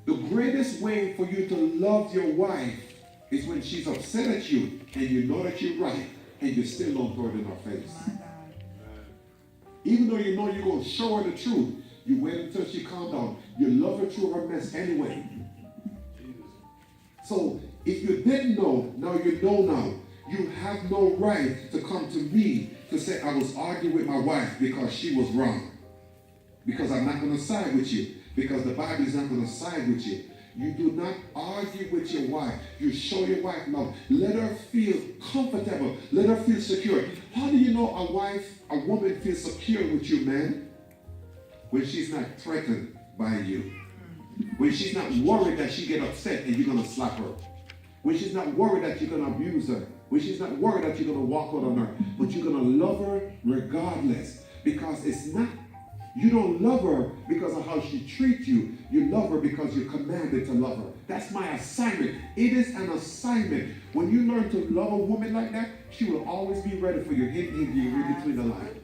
The greatest way for you to love your wife is when she's upset at you and you know that you're right and you still don't throw it in her face. Even though you know you're going to show her the truth, you wait until she calms down. You love her through her mess anyway. So if you didn't know, now you know now. You have no right to come to me to say I was arguing with my wife because she was wrong. Because I'm not going to side with you. Because the Bible is not going to side with you. You do not argue with your wife. You show your wife love. Let her feel comfortable. Let her feel secure. How do you know a woman feels secure with you, man? When she's not threatened by you. When she's not worried that she get upset and you're going to slap her. When she's not worried that you're going to abuse her. When she's not worried that you're going to walk out on her. But you're going to love her regardless. Because it's not, you don't love her because of how she treats you. You love her because you're commanded to love her. That's my assignment. It is an assignment. When you learn to love a woman like that, she will always be ready for you. Hit you read between the lines.